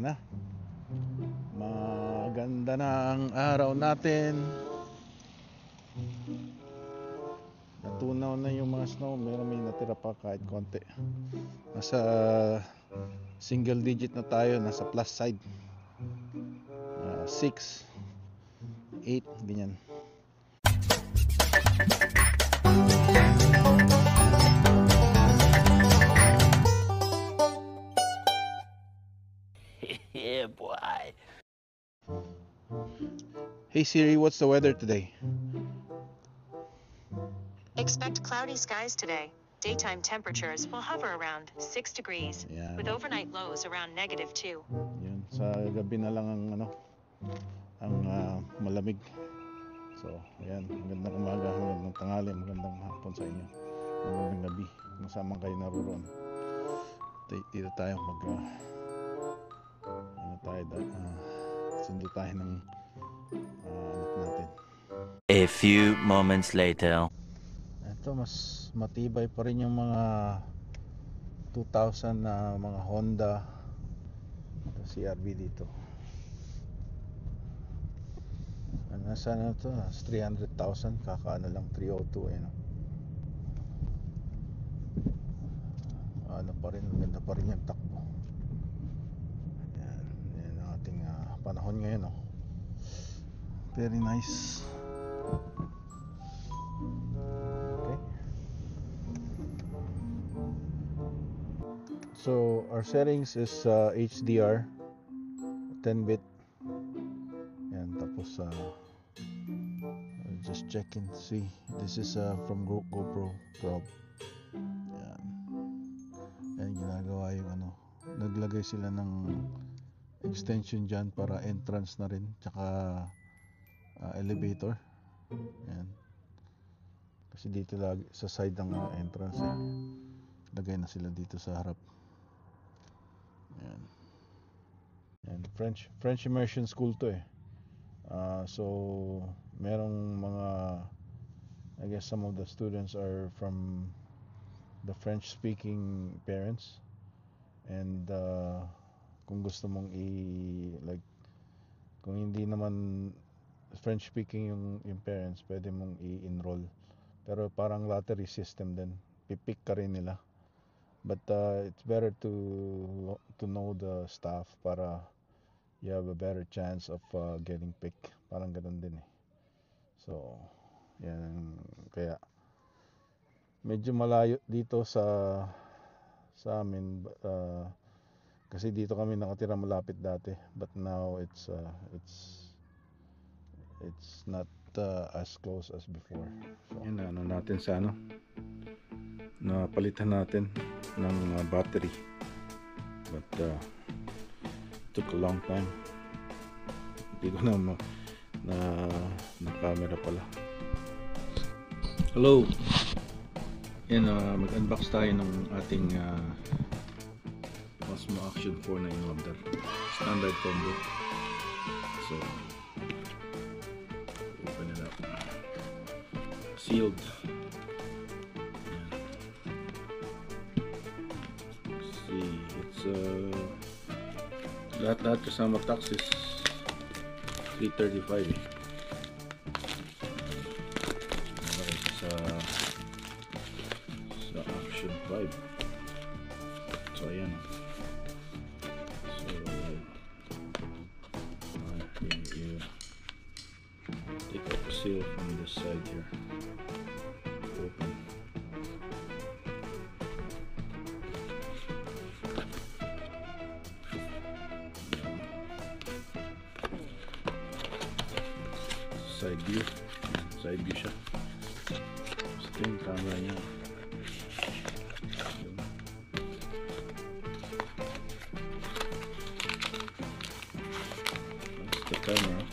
na. Maganda na ang araw natin. Natunaw na yung mga snow. Meron may natira pa kahit konti. Nasa single digit na tayo. Nasa plus side. 6, 8, ganyan. Yeah, boy. Hey Siri, what's the weather today? Expect cloudy skies today. Daytime temperatures will hover around 6 degrees, Yan. with overnight lows around -2. Yun, sa gabi na lang ang malamig. So, ayan, magandang umaga, magandang tanghali, magandang hapon sa inyo. Magandang gabi, kung saan man kayo naroon. Dito tayo sundo tayo ng anak natin. A few moments later. Ito, mas matibay pa rin yung mga 2,000 na mga Honda. Ito, CRV dito. Nasa na ito? 300,000. Kakaano lang, 302 eh, no? Ano pa rin, maganda pa rin yung takbo. Yan ang ating panahon ngayon, no? Very nice. Okay. So our settings is HDR 10-bit. Yan, tapos just checking to see. This is from GoPro 12. Yan. Yan ginagawa yung naglagay sila ng extension dyan para entrance na rin, tsaka elevator. Yan. Kasi dito lagi sa side ng entrance lagay na sila dito sa harap. Yan. Yan, French immersion school to eh. So merong mga, I guess some of the students are from the French speaking parents, and kung gusto mong kung hindi naman French speaking yung parents, pwede mong i-enroll, pero parang lottery system din, pipick ka rin nila, but it's better to know the staff para you have a better chance of getting picked, parang ganun din eh. So yan, kaya medyo malayo dito sa amin, kasi dito kami nakatira malapit dati, but now it's not as close as before. So yan, natin sa napalitan natin ng battery, but took a long time. Hindi ko na camera pala. Hello. Yan, mag-unbox tayo ng ating Osmo Action 4 na in-order, standard combo. So open it up. Sealed. Let's see, it's lahat kasama tax is $335 eh. Sa Action 5. So ayan. So you take up the seal from this side here. Open. Side view siya. Ito yung camera niya. That's the camera.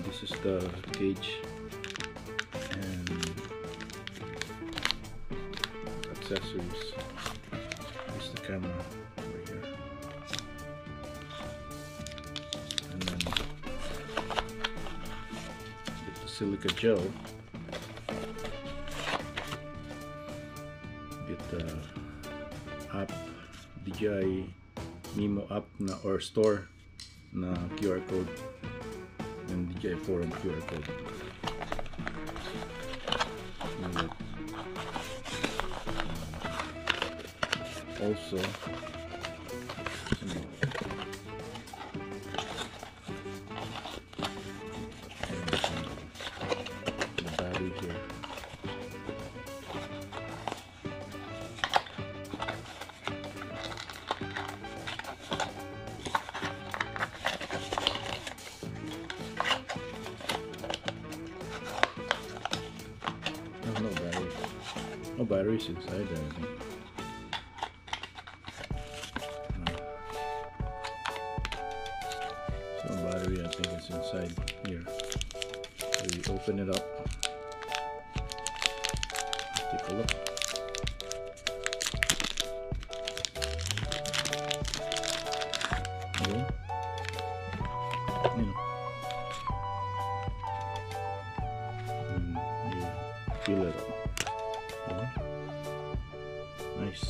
This is the cage and accessories. This is the camera over here. And then get the silica gel. Get the app DJI Mimo app na or store na QR code, yung DJI Forum QR code. Also the battery here. No batteries. No batteries inside there, I think. So battery, I think it's inside here. So we open it up. Take a look. Okay. You feel it up. Okay. Nice.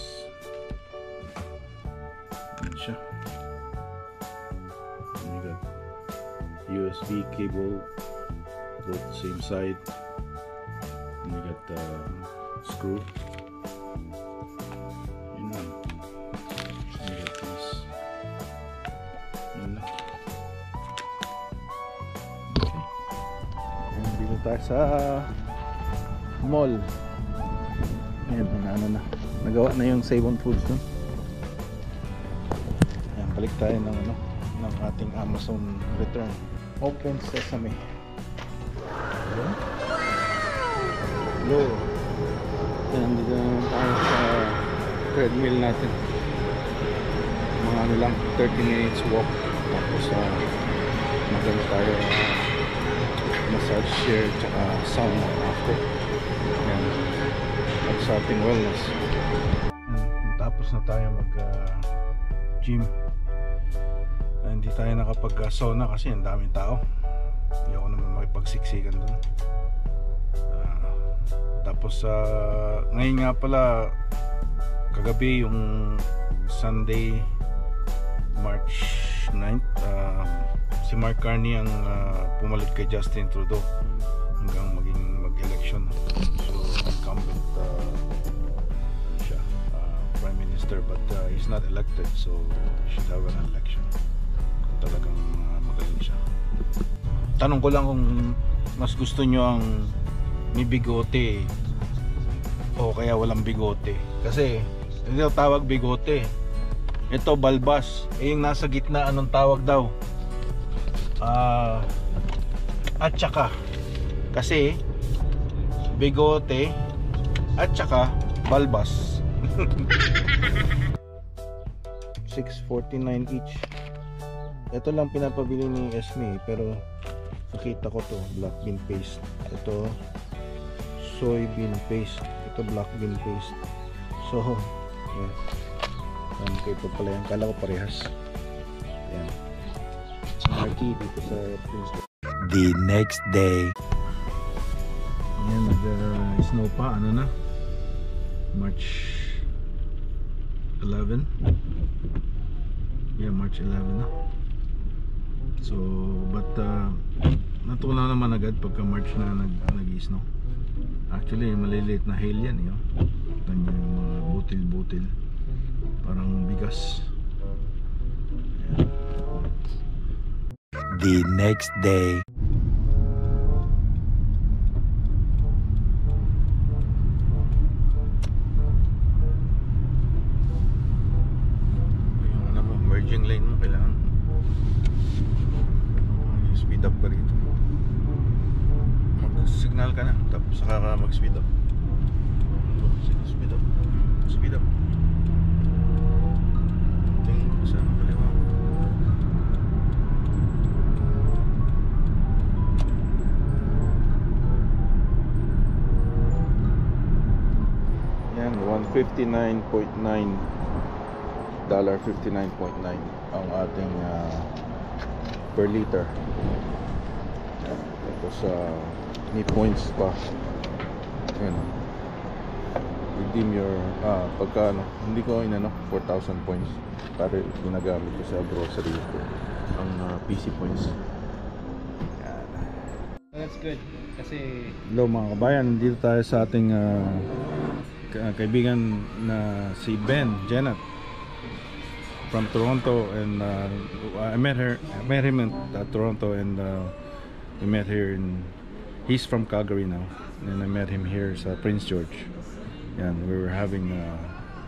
Yan siya. And you got USB cable, both same side. And you got the screw. Yun lang. And you got this. Yun lang. Okay. And dito tayo sa mall. Ayan, na. Nagawa na yung Save on Foods no? Ayan, balik tayo ng ng ating Amazon return. Open Sesame. Ayan. Hello. Ayan, dito naman tayo sa treadmill natin. Mga lang, 30 minutes walk. Tapos magano tayo massage chair tsaka sauna after. Ayan. At sa ating wellness. Tapos na tayo mag gym. Hindi tayo nakapag sauna kasi ang daming tao. Hindi ako naman makipagsiksikan doon. Tapos ngayon nga pala, kagabi yung Sunday March 9th, si Mark Carney ang pumalit kay Justin Trudeau hanggang maging mag-election. So incumbent siya, Prime Minister, but he's not elected, so he should have an election kung talagang magaling siya. Tanong ko lang kung mas gusto nyo ang may bigote o kaya walang bigote, kasi hindi daw tawag bigote, ito balbas. Yung nasa gitna anong tawag daw? At saka, kasi bigote at saka balbas. 6.49 each. Ito lang pinapabili ni Esme, pero nakita ko to, black bean paste. Ito soybean paste. Ito black bean paste. So yeah, kayo pa pala yan. Kala ko parehas. Yan. Marky dito sa Prince. The next day. Yan, nag-snow pa. Ano na? March 11. Yeah, March 11 na. So, but natunaw naman agad pagka March na nag-snow. Actually, maliliit na hail yan. Tanya yung mga butil-butil. Parang bigas. Ayan. The next day. Yung merging lane mo, kailangan speed up ka rito. Mag-signal ka na, tapos saka ka mag-speed up. Speed up. Speed up. Tingin ko sa kaliwa. Yan, $159.9 ang ating per liter. Tapos may points pa. Yan. redeem your pagka ano, hindi ko 4,000 points para ginagamit ko sa grocery ko ang PC points. Yan. That's good kasi Hello mga kabayan, dito tayo sa ating kaibigan na si Ben Janet from Toronto, and I met him in Toronto, and we met here he's from Calgary now, and I met him here sa Prince George. Yan, we were having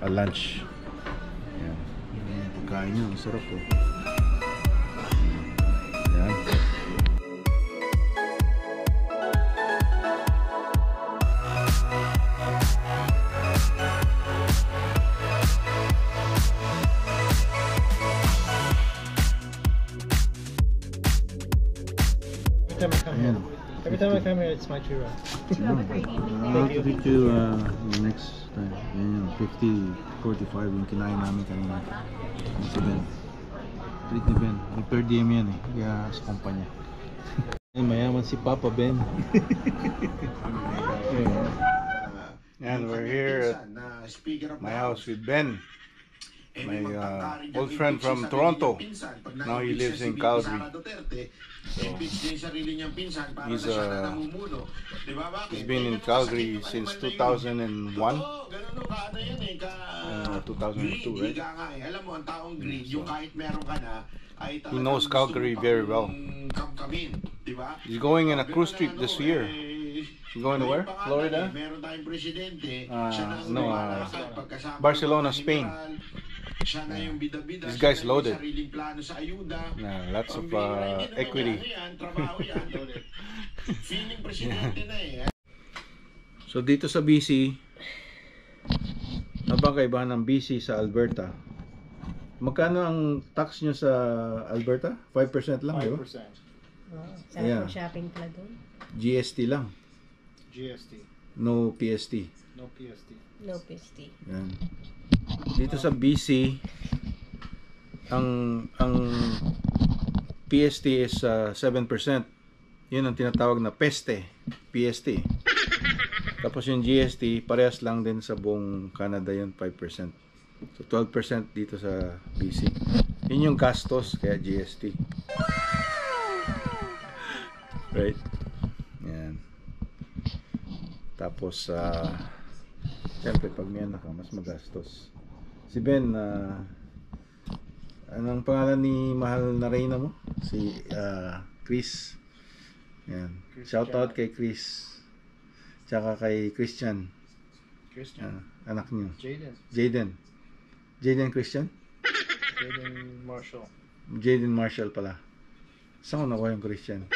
a lunch. Yan, yung pagkain niya, ang sarap po. Yan. Every time I come here, it's my churro. I'll treat you next time. Yan, 50-45 yung kinain namin kanina. Si Ben. Treat ni Ben. May per diem yan eh. Kaya sa kumpanya. Ay, mayaman si Papa Ben. And we're here at my house with Ben. My old friend from Toronto. Now he lives in Calgary. So, he's been in Calgary since 2001. 2002, right? He knows Calgary very well. He's going on a cruise trip this year. You going to where? Florida? No, Barcelona, Spain. This guy's loaded. Lots of equity. So dito sa BC, ano bang kaibahan ng BC sa Alberta? Magkano ang tax nyo sa Alberta? 5% lang, di ba? 5%. Sarap Yeah. ng shopping pala doon. GST lang. GST. No PST. No PST. No PST. Yan. Dito sa BC, ang PST is 7%. Yun ang tinatawag na peste, PST. Tapos yung GST, parehas lang din sa buong Canada, yun 5%. So 12% dito sa BC. Yun yung gastos, kaya GST. Right? Yan. Tapos siyempre pag may anak ka, mas magastos. Si Ben, anong pangalan ni mahal na reyna mo? Si Chris. Yan. Shout out kay Chris. Tsaka kay Christian. Anak niyo. Jaden Christian? Jaden Marshall. Jaden Marshall pala. Saan ko nakuha yung Christian?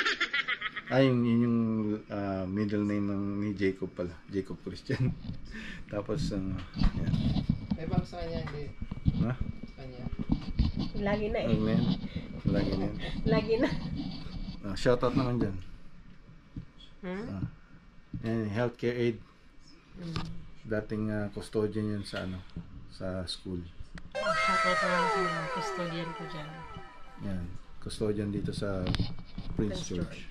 Yun yung middle name ni Jacob pala. Jacob Christian. Tapos, yan. Eh, bang sa kanya, hindi. Ha? Sa kanya. Lagi na eh. Lagi na yan. Lagi na. Shoutout naman dyan. And healthcare aid. Dating custodian yun sa sa school. Shoutout na lang sa mga custodian ko dyan. Yan. Custodian dito sa Prince George.